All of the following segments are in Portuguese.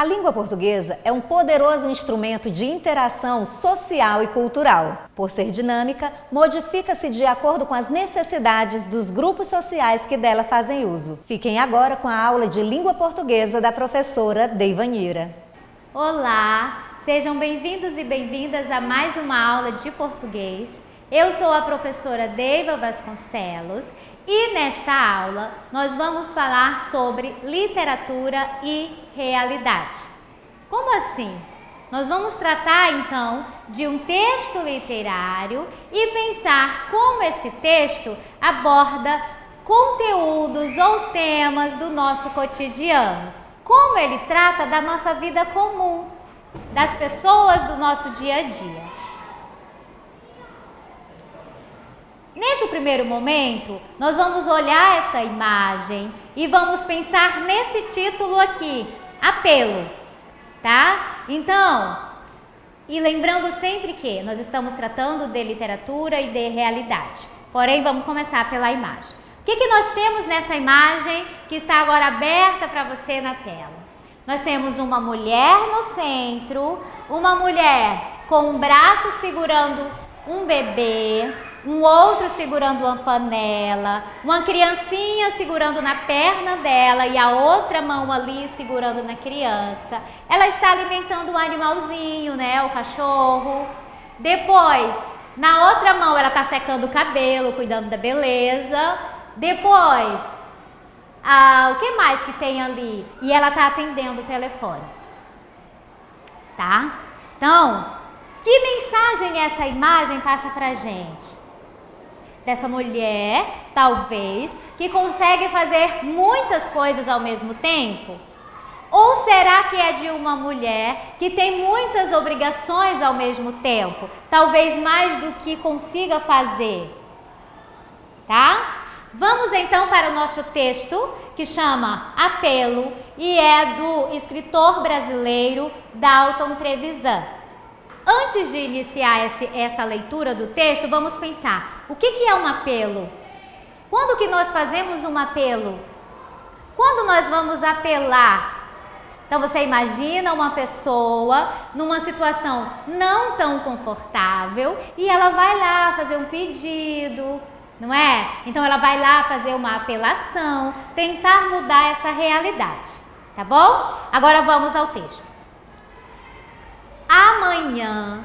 A língua portuguesa é um poderoso instrumento de interação social e cultural. Por ser dinâmica, modifica-se de acordo com as necessidades dos grupos sociais que dela fazem uso. Fiquem agora com a aula de língua portuguesa da professora Deivanira. Olá, sejam bem-vindos e bem-vindas a mais uma aula de português. Eu sou a professora Deiva Vasconcelos e nesta aula nós vamos falar sobre literatura e realidade. Como assim? Nós vamos tratar então de um texto literário e pensar como esse texto aborda conteúdos ou temas do nosso cotidiano. Como ele trata da nossa vida comum, das pessoas do nosso dia a dia. Nesse primeiro momento, nós vamos olhar essa imagem e vamos pensar nesse título aqui, apelo, tá? Então, e lembrando sempre que nós estamos tratando de literatura e de realidade. Porém, vamos começar pela imagem. O que nós temos nessa imagem que está agora aberta para você na tela? Nós temos uma mulher no centro, uma mulher com um braço segurando um bebê, um outro segurando uma panela, uma criancinha segurando na perna dela e a outra mão ali segurando na criança. Ela está alimentando um animalzinho, né, o cachorro. Depois, na outra mão ela está secando o cabelo, cuidando da beleza. Depois, o que mais que tem ali? E ela está atendendo o telefone. Tá? Então, que mensagem essa imagem passa pra gente? Dessa mulher, talvez, que consegue fazer muitas coisas ao mesmo tempo? Ou será que é de uma mulher que tem muitas obrigações ao mesmo tempo? Talvez mais do que consiga fazer. Tá? Vamos então para o nosso texto que chama Apelo e é do escritor brasileiro Dalton Trevisan. Antes de iniciar essa leitura do texto, vamos pensar, o que é um apelo? Quando que nós fazemos um apelo? Quando nós vamos apelar? Então você imagina uma pessoa numa situação não tão confortável e ela vai lá fazer um pedido, não é? Então ela vai lá fazer uma apelação, tentar mudar essa realidade, tá bom? Agora vamos ao texto. Amanhã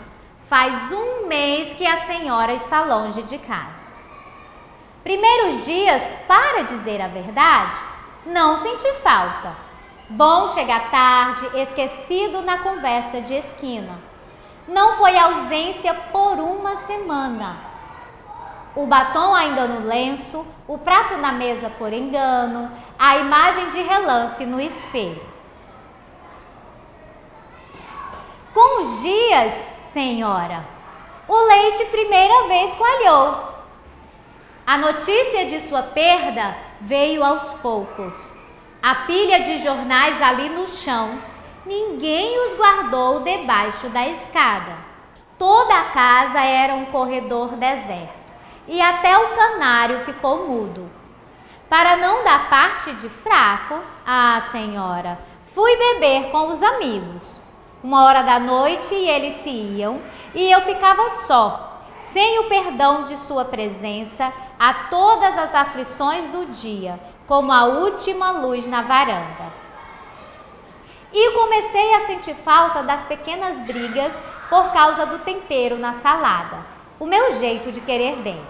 faz um mês que a senhora está longe de casa. Primeiros dias, para dizer a verdade, não senti falta. Bom chegar tarde, esquecido na conversa de esquina. Não foi ausência por uma semana. O batom ainda no lenço, o prato na mesa por engano, a imagem de relance no espelho. Com os dias, senhora, o leite primeira vez coalhou. A notícia de sua perda veio aos poucos. A pilha de jornais ali no chão, ninguém os guardou debaixo da escada. Toda a casa era um corredor deserto e até o canário ficou mudo. Para não dar parte de fraco, senhora, fui beber com os amigos. 1h da noite e eles se iam e eu ficava só, sem o perdão de sua presença, a todas as aflições do dia, como a última luz na varanda. E comecei a sentir falta das pequenas brigas por causa do tempero na salada, o meu jeito de querer bem.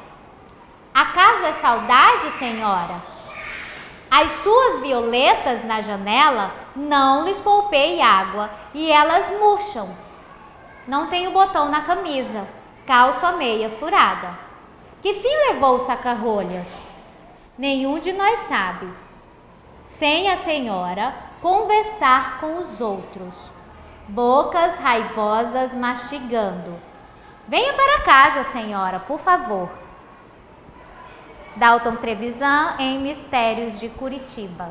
Acaso é saudade, senhora? As suas violetas na janela não lhes poupei água e elas murcham. Não tenho botão na camisa, calço a meia furada. Que fim levou o saca-rolhas? Nenhum de nós sabe. Sem a senhora conversar com os outros. Bocas raivosas mastigando. Venha para casa, senhora, por favor. Dalton Trevisan em Mistérios de Curitiba.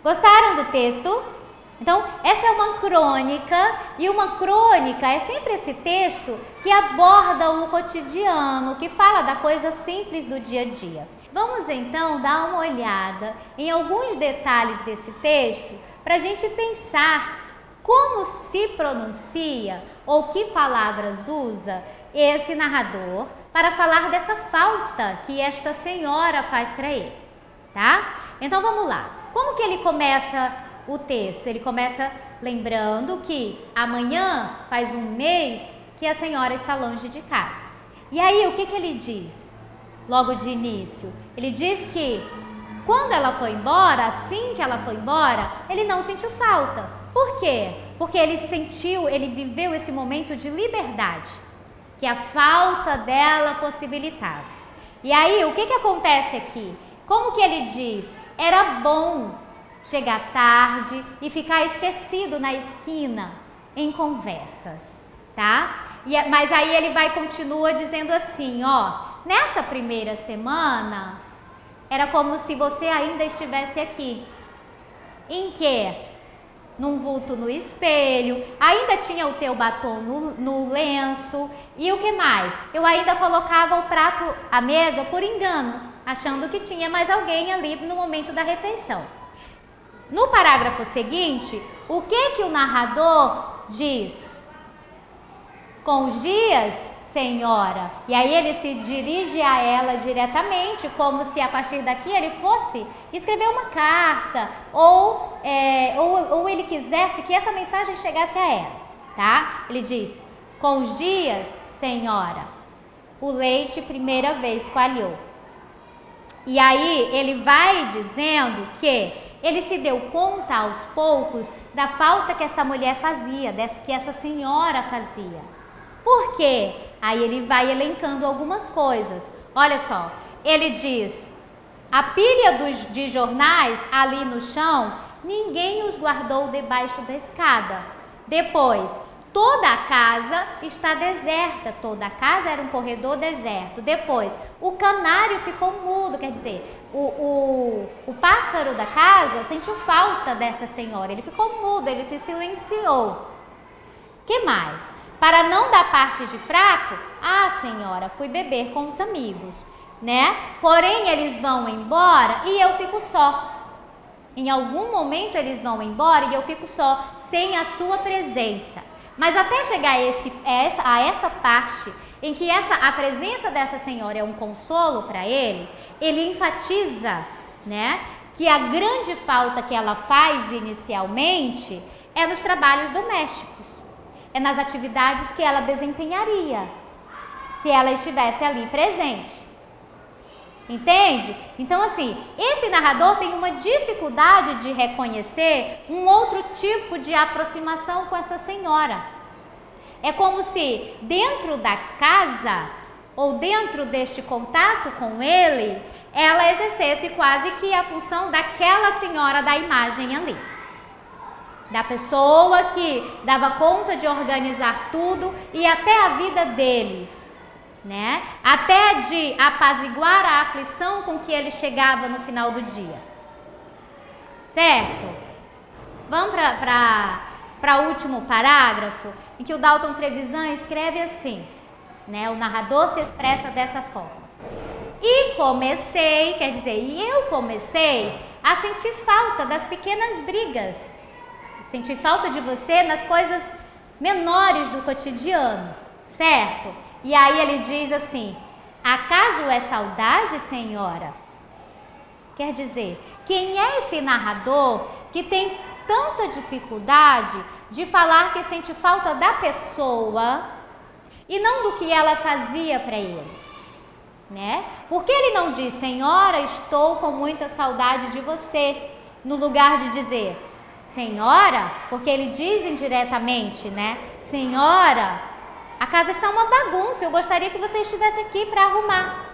Gostaram do texto? Então, esta é uma crônica, e uma crônica é sempre esse texto que aborda o cotidiano, que fala da coisa simples do dia a dia. Vamos então dar uma olhada em alguns detalhes desse texto para a gente pensar como se pronuncia ou que palavras usa esse narrador para falar dessa falta que esta senhora faz para ele, tá? Então vamos lá. Como que ele começa o texto? Ele começa lembrando que amanhã faz um mês que a senhora está longe de casa. E aí o que ele diz? Logo de início, ele diz que quando ela foi embora, assim que ela foi embora, ele não sentiu falta. Por quê? Porque ele viveu esse momento de liberdade que a falta dela possibilitava. E aí, o que acontece aqui? Como que ele diz? Era bom chegar tarde e ficar esquecido na esquina em conversas, tá? Mas aí ele continua dizendo assim, ó, nessa primeira semana, era como se você ainda estivesse aqui. Em quê? Num vulto no espelho, ainda tinha o teu batom no lenço, e o que mais? Eu ainda colocava o prato à mesa por engano, achando que tinha mais alguém ali no momento da refeição. No parágrafo seguinte, o que o narrador diz? Com os dias, senhora, e aí ele se dirige a ela diretamente, como se a partir daqui ele fosse escrever uma carta, ou ele quisesse que essa mensagem chegasse a ela, tá? Ele diz, com os dias, senhora, o leite primeira vez coalhou. E aí ele vai dizendo que ele se deu conta aos poucos da falta que essa mulher fazia, que essa senhora fazia. Por quê? Aí ele vai elencando algumas coisas. Olha só, ele diz, a pilha de jornais ali no chão, ninguém os guardou debaixo da escada. Depois, toda a casa está deserta, toda a casa era um corredor deserto. Depois, o canário ficou mudo, quer dizer, o pássaro da casa sentiu falta dessa senhora, ele ficou mudo, ele se silenciou. Que mais? Para não dar parte de fraco, senhora, fui beber com os amigos, né? Porém, eles vão embora e eu fico só. Em algum momento eles vão embora e eu fico só, sem a sua presença. Mas até chegar a essa parte em que a presença dessa senhora é um consolo para ele, ele enfatiza, né, que a grande falta que ela faz inicialmente é nos trabalhos domésticos. É nas atividades que ela desempenharia, se ela estivesse ali presente. Entende? Então, assim, esse narrador tem uma dificuldade de reconhecer um outro tipo de aproximação com essa senhora. É como se dentro da casa, ou dentro deste contato com ele, ela exercesse quase que a função daquela senhora da imagem ali. Da pessoa que dava conta de organizar tudo e até a vida dele, né? Até de apaziguar a aflição com que ele chegava no final do dia. Certo? Vamos para o último parágrafo, em que o Dalton Trevisan escreve assim, né? O narrador se expressa dessa forma. E comecei, quer dizer, eu comecei a sentir falta das pequenas brigas. Sentir falta de você nas coisas menores do cotidiano, certo? E aí ele diz assim, acaso é saudade, senhora? Quer dizer, quem é esse narrador que tem tanta dificuldade de falar que sente falta da pessoa e não do que ela fazia para ele, né? Por que ele não diz, senhora, estou com muita saudade de você, no lugar de dizer, senhora, porque ele diz indiretamente, né? Senhora, a casa está uma bagunça, eu gostaria que você estivesse aqui para arrumar.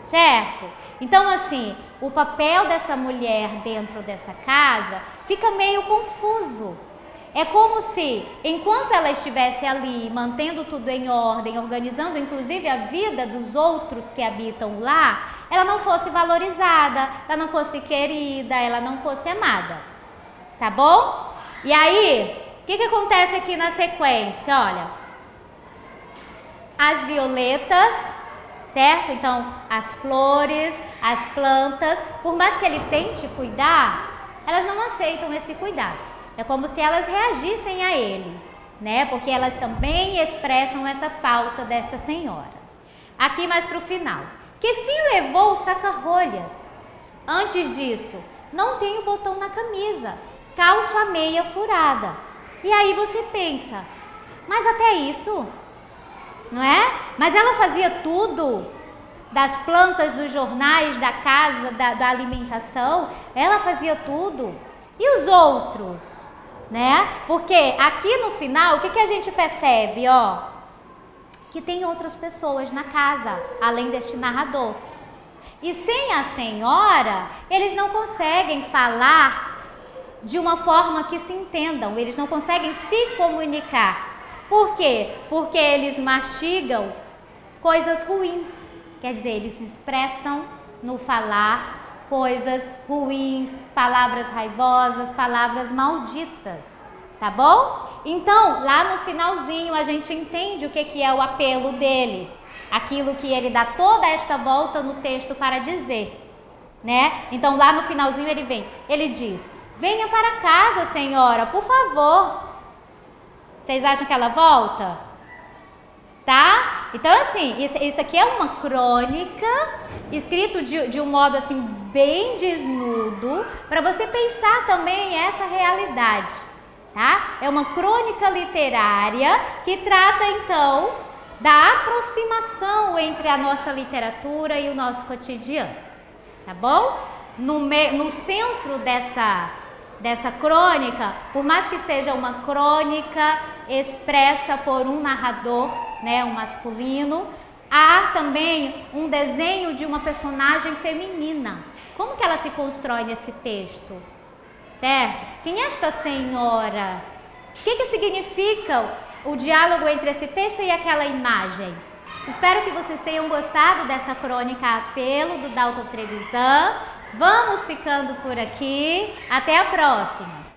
Certo? Então, assim, o papel dessa mulher dentro dessa casa fica meio confuso. É como se, enquanto ela estivesse ali, mantendo tudo em ordem, organizando inclusive a vida dos outros que habitam lá, ela não fosse valorizada, ela não fosse querida, ela não fosse amada. Tá bom? E aí, o que acontece aqui na sequência? Olha, as violetas, certo? Então, as flores, as plantas, por mais que ele tente cuidar, elas não aceitam esse cuidado. É como se elas reagissem a ele, né? Porque elas também expressam essa falta desta senhora. Aqui mais para o final. Que fim levou o saca-rolhas? Antes disso, não tenho botão na camisa, calço a meia furada. E aí você pensa, mas até isso, não é? Mas ela fazia tudo, das plantas, dos jornais, da casa, da alimentação, ela fazia tudo. E os outros, né? Porque aqui no final, o que a gente percebe, ó? Que tem outras pessoas na casa, além deste narrador. E sem a senhora, eles não conseguem falar de uma forma que se entendam, eles não conseguem se comunicar. Por quê? Porque eles mastigam coisas ruins, quer dizer, eles expressam no falar coisas ruins, palavras raivosas, palavras malditas, tá bom? Então, lá no finalzinho a gente entende o que é o apelo dele, aquilo que ele dá toda esta volta no texto para dizer, né? Então, lá no finalzinho ele diz: venha para casa, senhora, por favor. Vocês acham que ela volta? Tá? Então, assim, isso aqui é uma crônica escrito de um modo assim bem desnudo, para você pensar também essa realidade, tá? É uma crônica literária que trata então da aproximação entre a nossa literatura e o nosso cotidiano, tá bom? No centro dessa crônica, por mais que seja uma crônica expressa por um narrador, né, um masculino, há também um desenho de uma personagem feminina. Como que ela se constrói nesse texto? Certo? Quem é esta senhora? O que significa o diálogo entre esse texto e aquela imagem? Espero que vocês tenham gostado dessa crônica Apelo, do Dalton Trevisan. Vamos ficando por aqui. Até a próxima!